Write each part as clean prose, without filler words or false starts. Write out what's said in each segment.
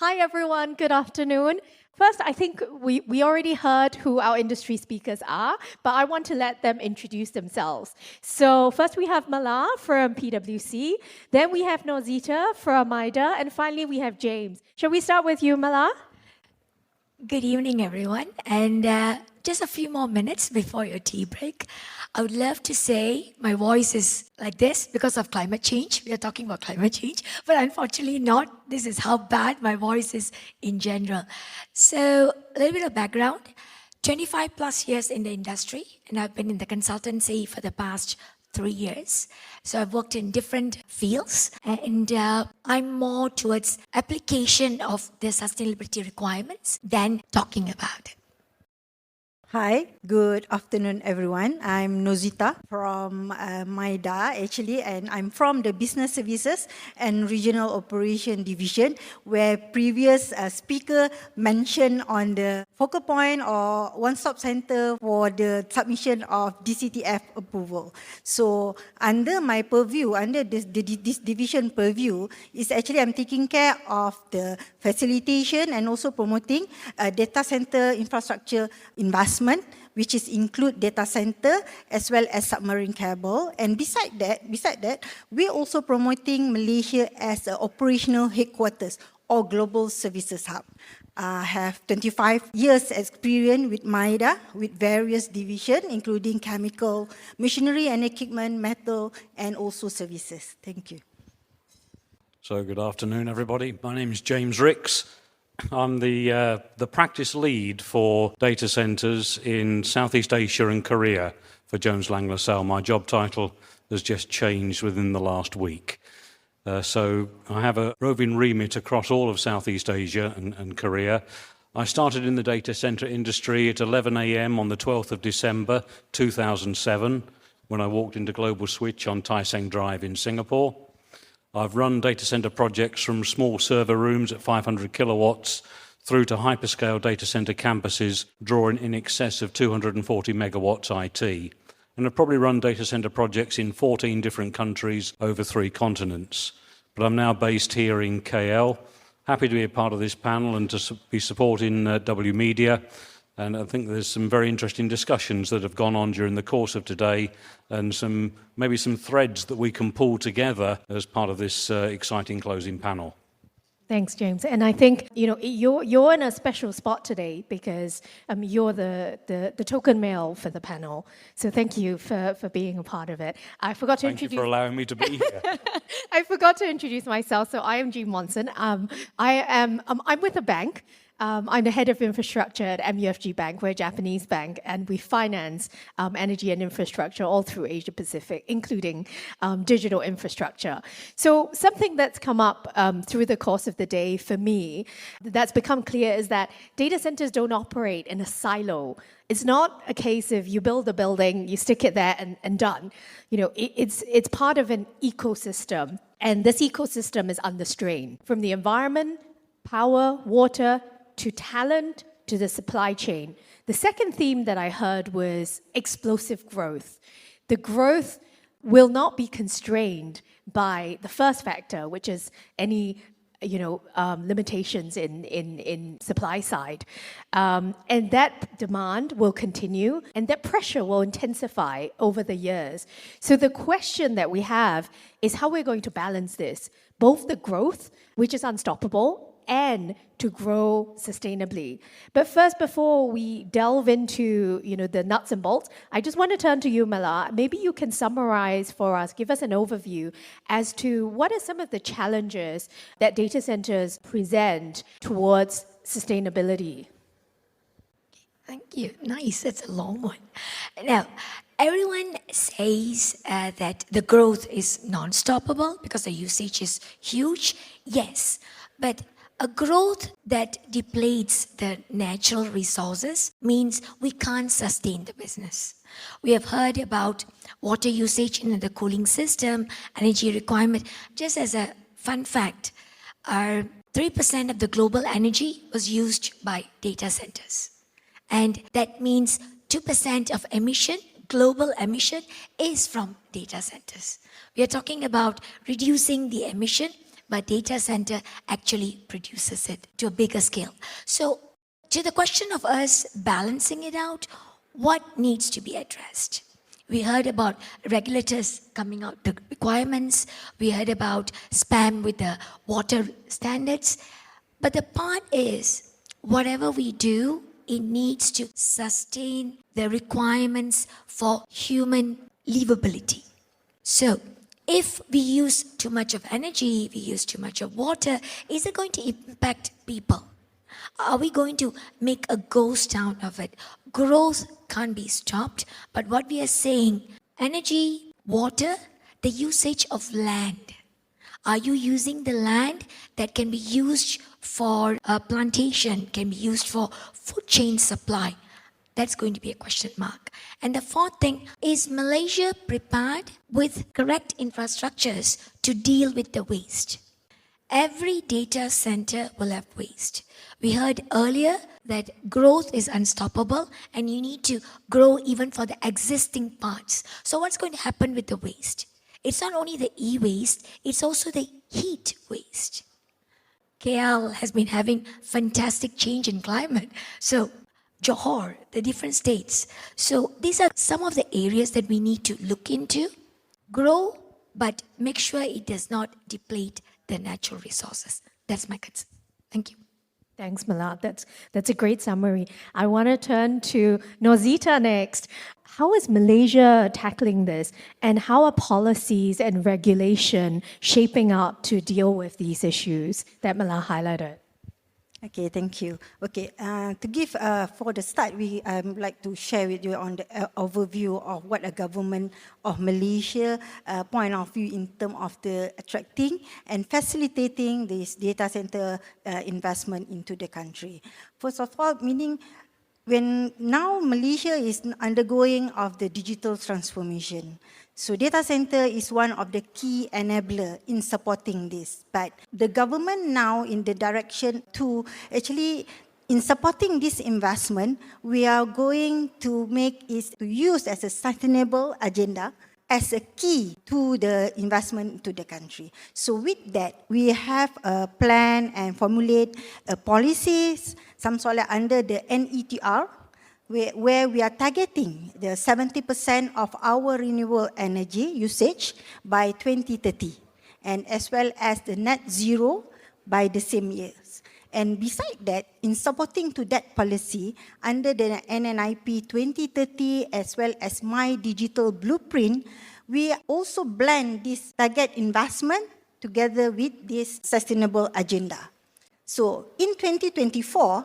Hi, everyone. Good afternoon. First, I think we already heard who our industry speakers are, but I want to let them introduce themselves. So first we have Malar from PwC, then we have Noorzita from MIDA, and finally we have James. Shall we start with you, Malar? Good evening, everyone. And just a few more minutes before your tea break, I would love to say my voice is like this because of climate change. We are talking about climate change, but unfortunately not. This is how bad my voice is in general. So a little bit of background. 25 plus years in the industry, and I've been in the consultancy for the past 3 years. So I've worked in different fields, and I'm more towards application of the sustainability requirements than talking about it. Hi, good afternoon, everyone. I'm Noorzita from MIDA, actually, and I'm from the Business Services and Regional Operation Division, where previous speaker mentioned on the focal point or one-stop center for the submission of DCTF approval. So under my purview, under this division purview, is actually I'm taking care of the facilitation and also promoting data center infrastructure investment, which is include data center as well as submarine cable. And beside that, we're also promoting Malaysia as an operational headquarters or global services hub. I have 25 years experience with MIDA, with various divisions, including chemical, machinery and equipment, metal, and also services. Thank you. So good afternoon, everybody. My name is James Ricks. I'm the practice lead for data centers in Southeast Asia and Korea for Jones Lang LaSalle. My job title has just changed within the last week. So I have a roving remit across all of Southeast Asia and Korea. I started in the data center industry at 11 a.m. on the 12th of December 2007 when I walked into Global Switch on Tai Seng Drive in Singapore. I've run data center projects from small server rooms at 500 kilowatts through to hyperscale data center campuses drawing in excess of 240 megawatts IT. And I've probably run data center projects in 14 different countries over 3 continents. But I'm now based here in KL. Happy to be a part of this panel and to be supporting W Media. And I think there's some very interesting discussions that have gone on during the course of today and maybe some threads that we can pull together as part of this exciting closing panel. Thanks, James. And I think you're in a special spot today because you're the token male for the panel. So thank you for being a part of it. I forgot to introduce. Thank you for allowing me to be here. I forgot to introduce myself. So I am Jean Monson. I'm with a bank. I'm the head of infrastructure at MUFG Bank. We're a Japanese bank, and we finance energy and infrastructure all through Asia Pacific, including digital infrastructure. So something that's come up through the course of the day for me that's become clear is that data centers don't operate in a silo. It's not a case of you build a building, you stick it there and done. It's part of an ecosystem, and this ecosystem is under strain from the environment, power, water, to talent, to the supply chain. The second theme that I heard was explosive growth. The growth will not be constrained by the first factor, which is any limitations in supply side. And that demand will continue and that pressure will intensify over the years. So the question that we have is how we're going to balance this, both the growth, which is unstoppable, and to grow sustainably. But first, before we delve into the nuts and bolts, I just want to turn to you, Malar. Maybe you can summarize for us, give us an overview as to what are some of the challenges that data centers present towards sustainability. Thank you. Nice. That's a long one. Now, everyone says that the growth is non-stoppable because the usage is huge. Yes, but a growth that depletes the natural resources means we can't sustain the business. We have heard about water usage in the cooling system, energy requirement. Just as a fun fact, 3% of the global energy was used by data centers. And that means 2% of global emission is from data centers. We are talking about reducing the emission but data center actually produces it to a bigger scale. So to the question of us balancing it out, what needs to be addressed? We heard about regulators coming out the requirements. We heard about spam with the water standards. But the part is, whatever we do, it needs to sustain the requirements for human livability. So, if we use too much of energy, we use too much of water, is it going to impact people? Are we going to make a ghost town of it? Growth can't be stopped, but what we are saying, energy, water, the usage of land. Are you using the land that can be used for plantation, can be used for food chain supply? That's going to be a question mark. And the fourth thing, is Malaysia prepared with correct infrastructures to deal with the waste? Every data center will have waste. We heard earlier that growth is unstoppable and you need to grow even for the existing parts. So what's going to happen with the waste? It's not only the e-waste, it's also the heat waste. KL has been having fantastic change in climate. So Johor, the different states. So these are some of the areas that we need to look into. Grow, but make sure it does not deplete the natural resources. That's my concern. Thank you. Thanks, Malar. That's a great summary. I want to turn to Noorzita next. How is Malaysia tackling this, and how are policies and regulation shaping up to deal with these issues that Malar highlighted? Okay, thank you. Okay, to give for the start, we like to share with you on the overview of what a government of Malaysia point of view in terms of the attracting and facilitating this data center investment into the country. First of all, meaning when now Malaysia is undergoing of the digital transformation. So data center is one of the key enabler in supporting this. But the government now in the direction to actually in supporting this investment, we are going to make it to use as a sustainable agenda as a key to the investment to the country. So with that, we have a plan and formulate policies, some sort of under the NETR, where we are targeting the 70% of our renewable energy usage by 2030, and as well as the net zero by the same years. And beside that, in supporting to that policy, under the NNIP 2030 as well as My Digital Blueprint, we also blend this target investment together with this sustainable agenda. So in 2024,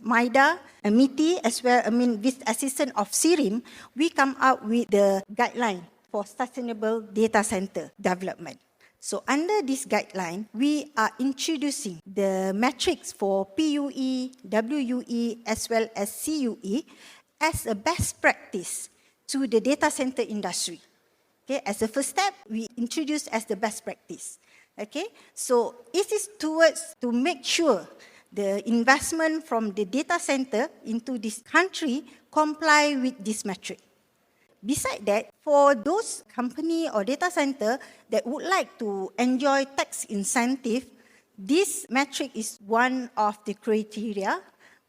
MIDA, MITI, as well, with assistance of SIRIM, we come out with the guideline for sustainable data center development. So under this guideline, we are introducing the metrics for PUE, WUE, as well as CUE as a best practice to the data center industry. Okay, as a first step, we introduce as the best practice. Okay, so it is towards to make sure the investment from the data center into this country comply with this metric. Besides that, for those company or data center that would like to enjoy tax incentive, this metric is one of the criteria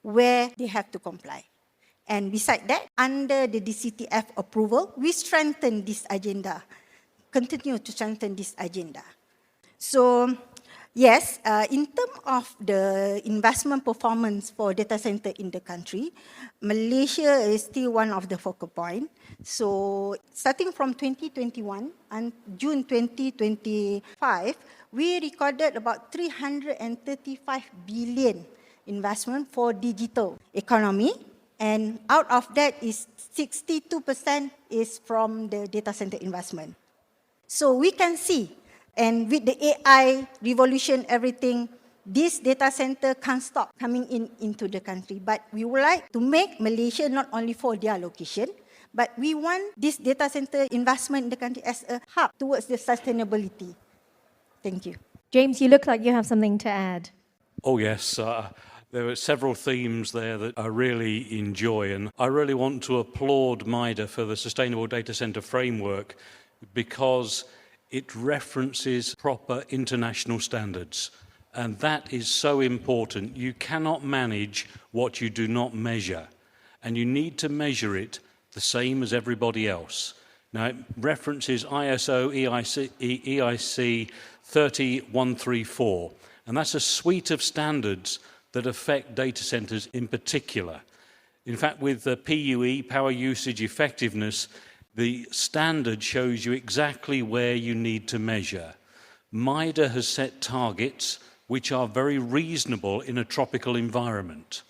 where they have to comply. And besides that, under the DCTF approval, we strengthen this agenda, continue to strengthen this agenda. So, yes, in terms of the investment performance for data center in the country, Malaysia is still one of the focal point. So, starting from 2021 and June 2025, we recorded about 335 billion investment for digital economy, and out of that is 62% is from the data center investment. So we can see, and with the AI revolution, everything, this data center can't stop coming into the country. But we would like to make Malaysia not only for their location, but we want this data center investment in the country as a hub towards the sustainability. Thank you. James, you look like you have something to add. Oh, yes. There are several themes there that I really enjoy, and I really want to applaud MIDA for the Sustainable Data Center Framework, because it references proper international standards. And that is so important. You cannot manage what you do not measure. And you need to measure it the same as everybody else. Now, it references ISO EIC 30134, and that's a suite of standards that affect data centers in particular. In fact, with the PUE, power usage effectiveness, the standard shows you exactly where you need to measure. MIDA has set targets which are very reasonable in a tropical environment.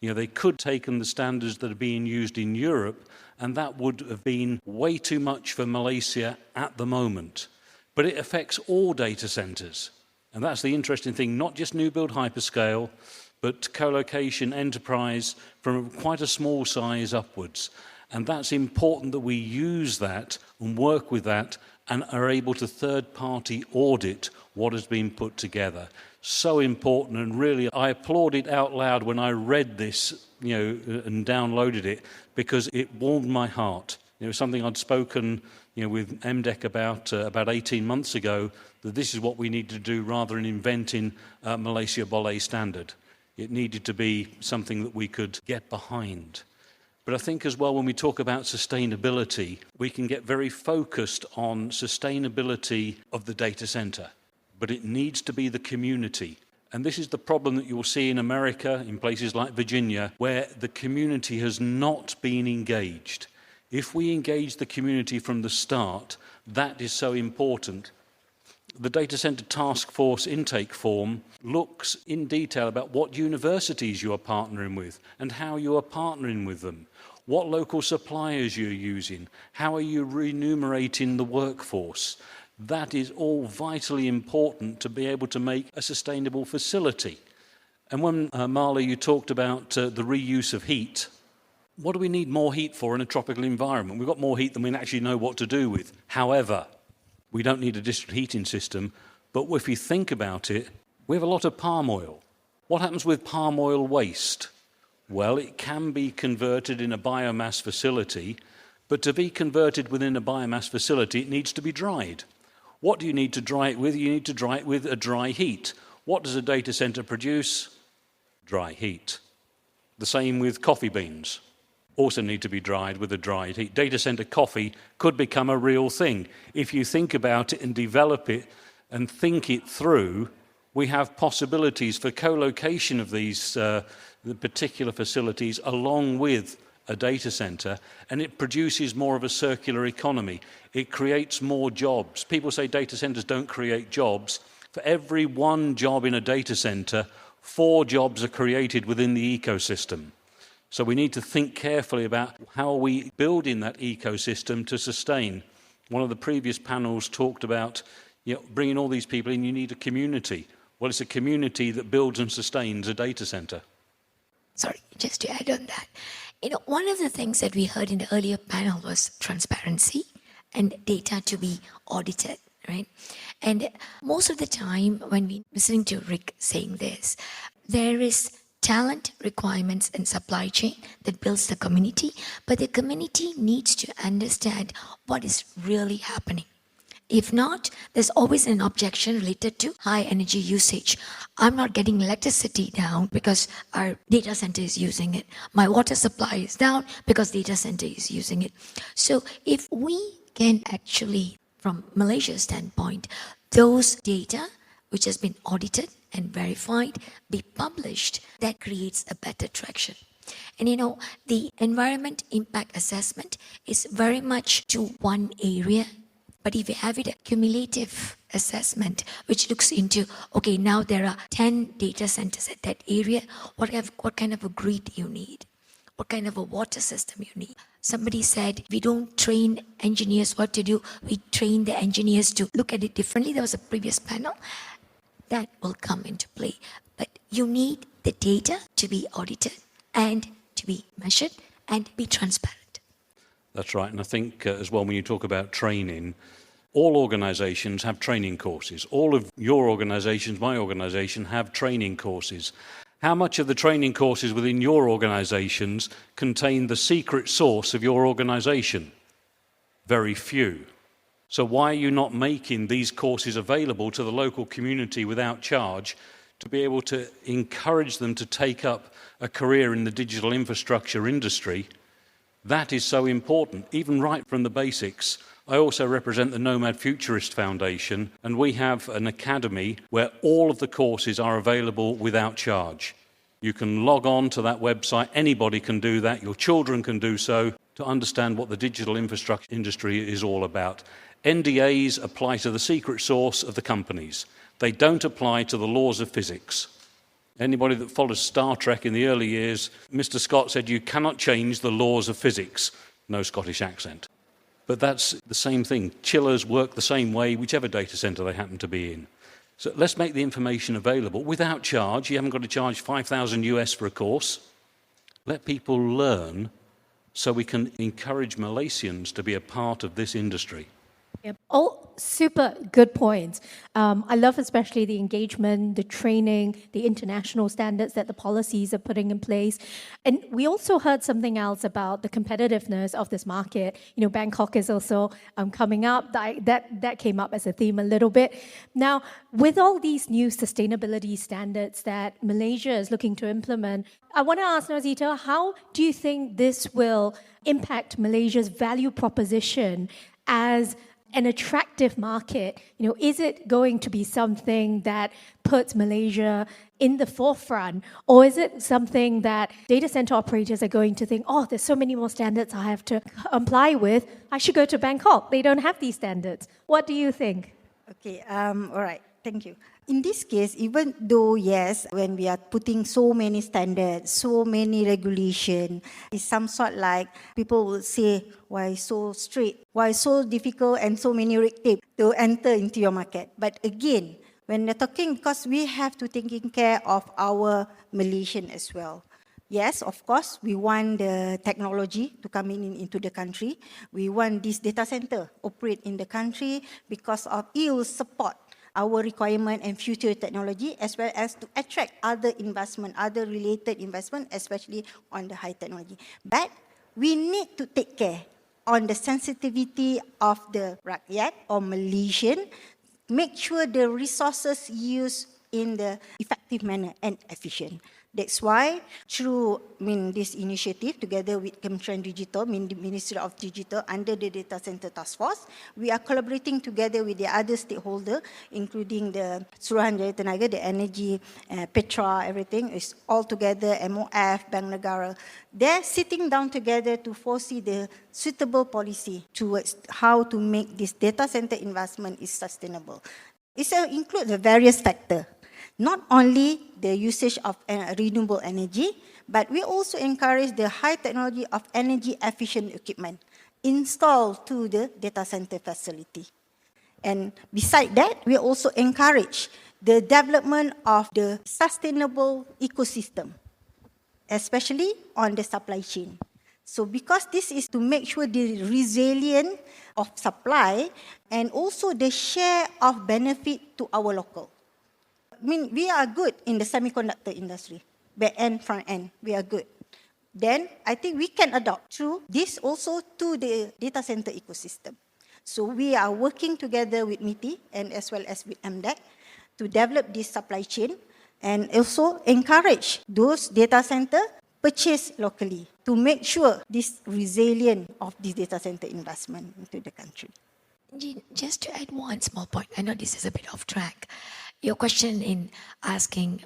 You know, they could have taken the standards that are being used in Europe, and that would have been way too much for Malaysia at the moment. But it affects all data centers. And that's the interesting thing, not just new build hyperscale, but co-location enterprise from quite a small size upwards. And that's important that we use that and work with that and are able to third-party audit what has been put together. So important, and really I applauded out loud when I read this, and downloaded it, because it warmed my heart. It was something I'd spoken, with MDEC about 18 months ago, that this is what we need to do rather than inventing Malaysia Boleh standard. It needed to be something that we could get behind. But I think as well, when we talk about sustainability, we can get very focused on sustainability of the data center. But it needs to be the community. And this is the problem that you'll see in America, in places like Virginia, where the community has not been engaged. If we engage the community from the start, that is so important. The Data Center Task Force intake form looks in detail about what universities you are partnering with and how you are partnering with them, what local suppliers you're using, how are you remunerating the workforce. That is all vitally important to be able to make a sustainable facility. And when, Malar, you talked about the reuse of heat, what do we need more heat for in a tropical environment? We've got more heat than we actually know what to do with. However, we don't need a district heating system, but if you think about it, we have a lot of palm oil. What happens with palm oil waste? Well, it can be converted in a biomass facility, but to be converted within a biomass facility, it needs to be dried. What do you need to dry it with? You need to dry it with a dry heat. What does a data center produce? Dry heat. The same with coffee beans. Also need to be dried with a dried heat. Data center coffee could become a real thing. If you think about it and develop it and think it through, we have possibilities for co-location of these the particular facilities along with a data center, and it produces more of a circular economy. It creates more jobs. People say data centers don't create jobs. For every one job in a data center, 4 jobs are created within the ecosystem. So we need to think carefully about how are we building that ecosystem to sustain. One of the previous panels talked about bringing all these people in, you need a community. Well, it's a community that builds and sustains a data center. Sorry, just to add on that. One of the things that we heard in the earlier panel was transparency and data to be audited, right? And most of the time when we're listening to Rick saying this, there is talent requirements and supply chain that builds the community, but the community needs to understand what is really happening. If not, there's always an objection related to high energy usage. I'm not getting electricity down because our data center is using it. My water supply is down because data center is using it. So if we can actually, from Malaysia's standpoint, those data which has been audited and verified be published, that creates a better traction. And the environment impact assessment is very much to one area. But if you have it a cumulative assessment, which looks into, okay, now there are 10 data centers at that area, what kind of a grid you need? What kind of a water system you need? Somebody said, we don't train engineers what to do, we train the engineers to look at it differently. There was a previous panel. That will come into play. But you need the data to be audited and to be measured and be transparent. That's right. And I think as well, when you talk about training, all organizations have training courses. All of your organizations, my organization, have training courses. How much of the training courses within your organizations contain the secret sauce of your organization? Very few. So why are you not making these courses available to the local community without charge to be able to encourage them to take up a career in the digital infrastructure industry? That is so important, even right from the basics. I also represent the Nomad Futurist Foundation, and we have an academy where all of the courses are available without charge. You can log on to that website, anybody can do that, your children can do so, to understand what the digital infrastructure industry is all about. NDAs apply to the secret source of the companies. They don't apply to the laws of physics. Anybody that follows Star Trek in the early years, Mr. Scott said you cannot change the laws of physics. No Scottish accent. But that's the same thing. Chillers work the same way, whichever data center they happen to be in. So let's make the information available without charge. You haven't got to charge 5,000 US for a course. Let people learn so we can encourage Malaysians to be a part of this industry. Yep. All super good points. I love especially the engagement, the training, the international standards that the policies are putting in place. And we also heard something else about the competitiveness of this market. You know, Bangkok is also coming up. That came up as a theme a little bit. Now, with all these new sustainability standards that Malaysia is looking to implement, I want to ask Noorzita, how do you think this will impact Malaysia's value proposition as an attractive market? You know, is it going to be something that puts Malaysia in the forefront, or is it something that data center operators are going to think, oh, there's so many more standards I have to comply with, I should go to Bangkok, they don't have these standards. What do you think? Okay, all right, thank you. In this case, even though, yes, when we are putting so many standards, so many regulation, it's some sort like people will say, why so strict, why so difficult and so many red tape to enter into your market. But again, when they're talking, because we have to taking care of our Malaysian as well. Yes, of course, we want the technology to come into the country. We want this data center operate in the country because of it will support our requirement and future technology, as well as to attract other investment, other related investment, especially on the high technology. But we need to take care on the sensitivity of the rakyat or Malaysian, make sure the resources used in the effective manner and efficient. That's why through this initiative, together with Kementerian Digital, the Ministry of Digital, under the Data Center Task Force, we are collaborating together with the other stakeholders, including the Suruhanjaya Tenaga, the energy, Petra, everything is all together, MOF, Bank Negara. They're sitting down together to foresee the suitable policy towards how to make this data center investment is sustainable. It includes the various factors. Not only the usage of renewable energy, but we also encourage the high technology of energy efficient equipment installed to the data center facility. And beside that, we also encourage the development of the sustainable ecosystem, especially on the supply chain. So because this is to make sure the resilience of supply and also the share of benefit to our local. We are good in the semiconductor industry, back end, front end, we are good. Then I think we can adopt through this also to the data center ecosystem. So we are working together with MITI and as well as with MDEC to develop this supply chain and also encourage those data center purchase locally to make sure this resilience of this data center investment into the country. Just to add one small point, I know this is a bit off track. Your question in asking,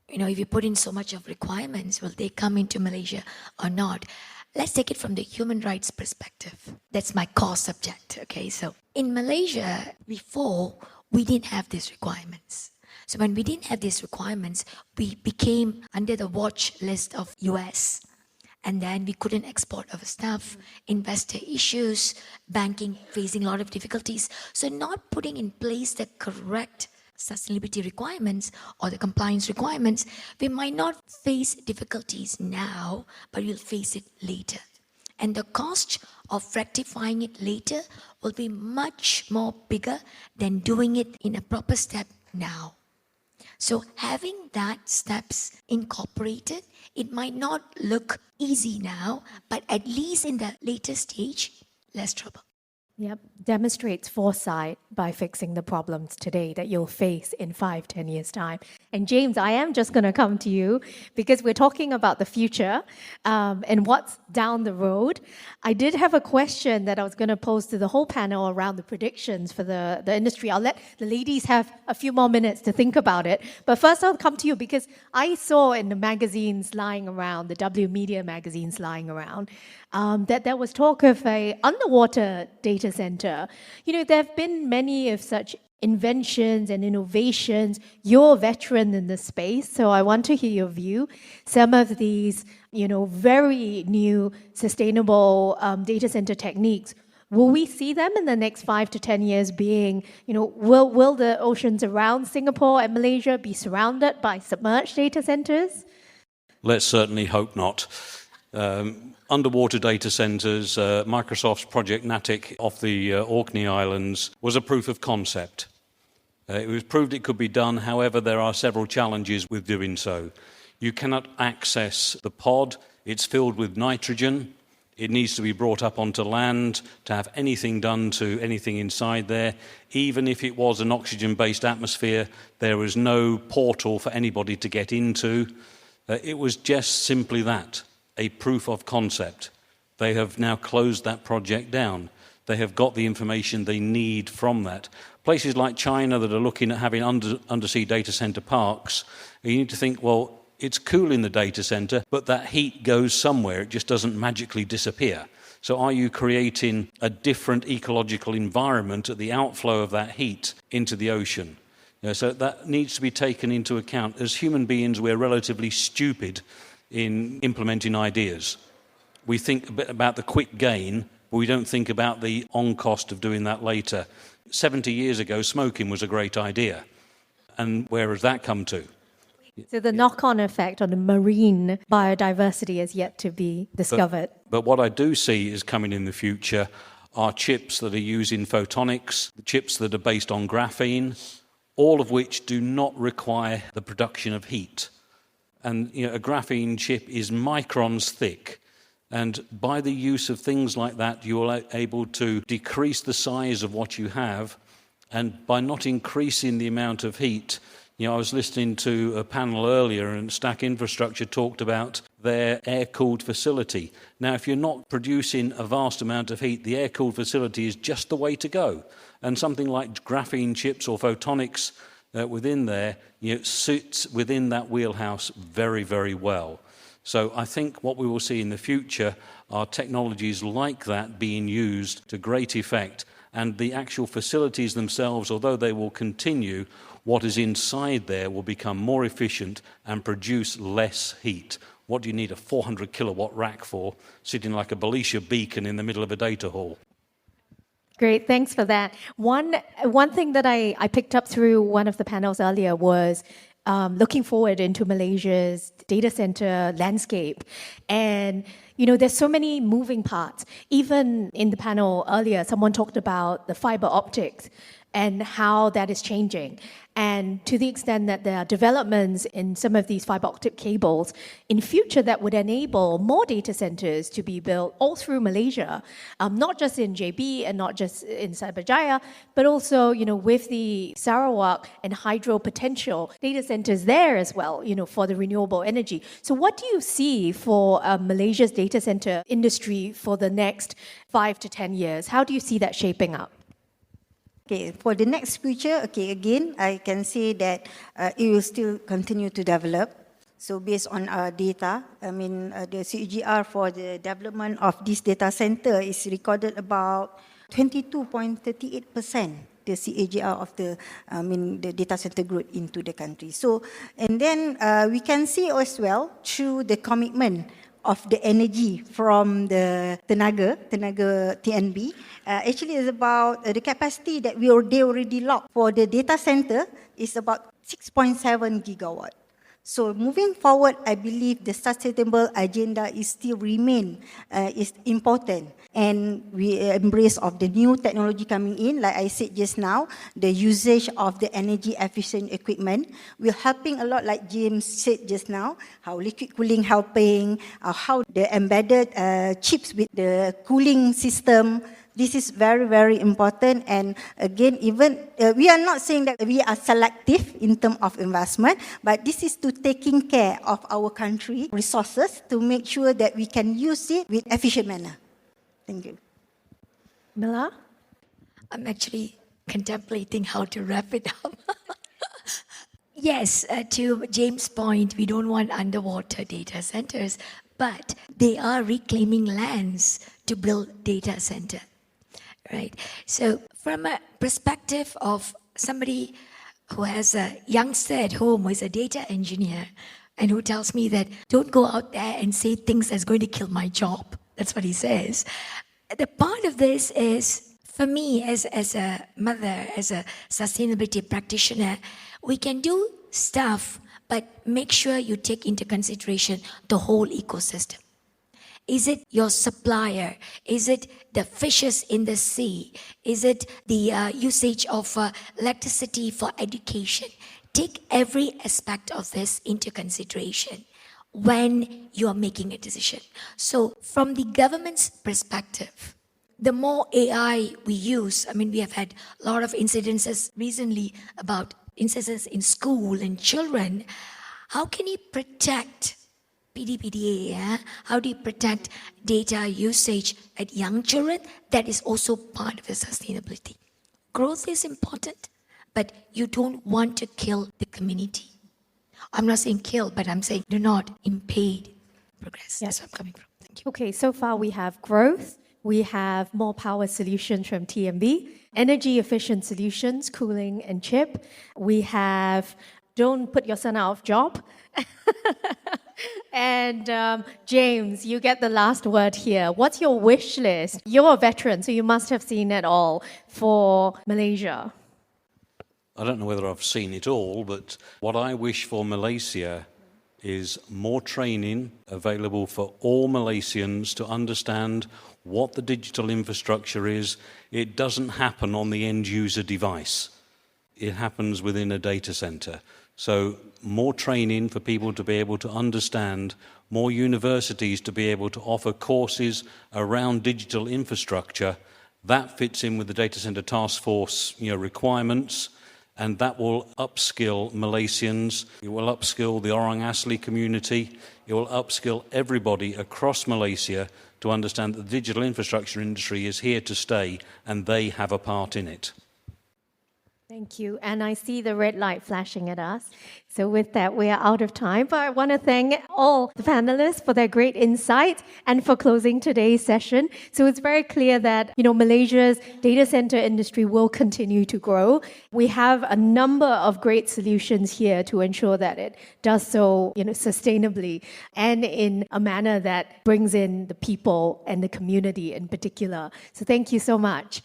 if you put in so much of requirements, will they come into Malaysia or not? Let's take it from the human rights perspective. That's my core subject, okay? So in Malaysia, before, we didn't have these requirements. So when we didn't have these requirements, we became under the watch list of US. And then we couldn't export our stuff, investor issues, banking facing a lot of difficulties. So not putting in place the correct sustainability requirements or the compliance requirements, we might not face difficulties now, but we'll face it later. And the cost of rectifying it later will be much more bigger than doing it in a proper step now. So having that steps incorporated, it might not look easy now, but at least in the later stage, less trouble. Yep, demonstrates foresight by fixing the problems today that you'll face in 5-10 years' time. And James, I am just going to come to you because we're talking about the future and what's down the road. I did have a question that I was going to pose to the whole panel around the predictions for the industry. I'll let the ladies have a few more minutes to think about it. But first I'll come to you because I saw in the magazines lying around, the W Media magazines lying around, that there was talk of a underwater data center. You know, there have been many of such inventions and innovations. You're a veteran in this space, so I want to hear your view. Some of these, very new sustainable data center techniques, will we see them in the next 5 to 10 years being, will the oceans around Singapore and Malaysia be surrounded by submerged data centers? Let's certainly hope not. Underwater data centers, Microsoft's Project Natick off the Orkney Islands was a proof of concept. It was proved it could be done, however, there are several challenges with doing so. You cannot access the pod, it's filled with nitrogen, it needs to be brought up onto land to have anything done to anything inside there. Even if it was an oxygen-based atmosphere, there was no portal for anybody to get into. It was just simply that. A proof of concept. They have now closed that project down. They have got the information they need from that. Places like China that are looking at having undersea data center parks, you need to think, well, it's cool in the data center, but that heat goes somewhere. It just doesn't magically disappear. So are you creating a different ecological environment at the outflow of that heat into the ocean? So that needs to be taken into account. As human beings, we're relatively stupid in implementing ideas. We think a bit about the quick gain, but we don't think about the on-cost of doing that later. 70 years ago, smoking was a great idea. And where has that come to? So the knock-on effect on the marine biodiversity is yet to be discovered. But what I do see is coming in the future are chips that are using photonics, chips that are based on graphene, all of which do not require the production of heat. And a graphene chip is microns thick. And by the use of things like that, you are able to decrease the size of what you have. And by not increasing the amount of heat, I was listening to a panel earlier and Stack Infrastructure talked about their air-cooled facility. Now, if you're not producing a vast amount of heat, the air-cooled facility is just the way to go. And something like graphene chips or photonics within there, sits within that wheelhouse very, very well. So I think what we will see in the future are technologies like that being used to great effect, and the actual facilities themselves, although they will continue, what is inside there will become more efficient and produce less heat. What do you need a 400 kilowatt rack for, sitting like a Malaysia beacon in the middle of a data hall? Great, thanks for that. One thing that I picked up through one of the panels earlier was looking forward into Malaysia's data center landscape. And, there's so many moving parts. Even in the panel earlier, someone talked about the fiber optics and how that is changing. And to the extent that there are developments in some of these fiber optic cables in future that would enable more data centers to be built all through Malaysia, not just in JB and not just in Cyberjaya, but also, with the Sarawak and hydro potential data centers there as well, for the renewable energy. So what do you see for Malaysia's data center industry for the next 5 to 10 years? How do you see that shaping up? Okay, for the next future, again, I can say that it will still continue to develop. So based on our data, the CAGR for the development of this data center is recorded about 22.38%. The CAGR of the data center growth into the country. So, and then we can see as well through the commitment of the energy from the Tenaga TNB. Actually, is about the capacity that they already locked for the data center is about 6.7 gigawatt. So moving forward, I believe the sustainable agenda is still remain is important, and we embrace of the new technology coming in. Like I said just now, the usage of the energy efficient equipment will helping a lot. Like James said just now, how liquid cooling helping, how the embedded chips with the cooling system. This is very, very important. And again, even we are not saying that we are selective in terms of investment, but this is to taking care of our country resources to make sure that we can use it with efficient manner. Thank you. Malar? I'm actually contemplating how to wrap it up. Yes, to James' point, we don't want underwater data centers, but they are reclaiming lands to build data center, right? So from a perspective of somebody who has a youngster at home who is a data engineer and who tells me that don't go out there and say things that's going to kill my job. That's what he says. The part of this is, for me, as a mother, as a sustainability practitioner, we can do stuff, but make sure you take into consideration the whole ecosystem. Is it your supplier? Is it the fishes in the sea? Is it the usage of electricity for education? Take every aspect of this into consideration when you are making a decision. So from the government's perspective, the more AI we use, I mean, we have had a lot of incidences recently about instances in school and children. How can you protect PDPDA? Yeah? How do you protect data usage at young children? That is also part of the sustainability. Growth is important, but you don't want to kill the community. I'm not saying kill, but I'm saying do not impede progress. That's where I'm coming from. Thank you. Okay, so far we have growth, we have more power solutions from TMB, energy efficient solutions, cooling and chip. We have don't put your son out of job. And James, you get the last word here. What's your wish list? You're a veteran, so you must have seen it all for Malaysia. I don't know whether I've seen it all, but what I wish for Malaysia is more training available for all Malaysians to understand what the digital infrastructure is. It doesn't happen on the end user device. It happens within a data center. So more training for people to be able to understand, more universities to be able to offer courses around digital infrastructure. That fits in with the data center task force, requirements. And that will upskill Malaysians, it will upskill the Orang Asli community, it will upskill everybody across Malaysia to understand that the digital infrastructure industry is here to stay and they have a part in it. Thank you. And I see the red light flashing at us. So with that, we are out of time. But I want to thank all the panelists for their great insight and for closing today's session. So it's very clear that, Malaysia's data center industry will continue to grow. We have a number of great solutions here to ensure that it does so, sustainably and in a manner that brings in the people and the community in particular. So thank you so much.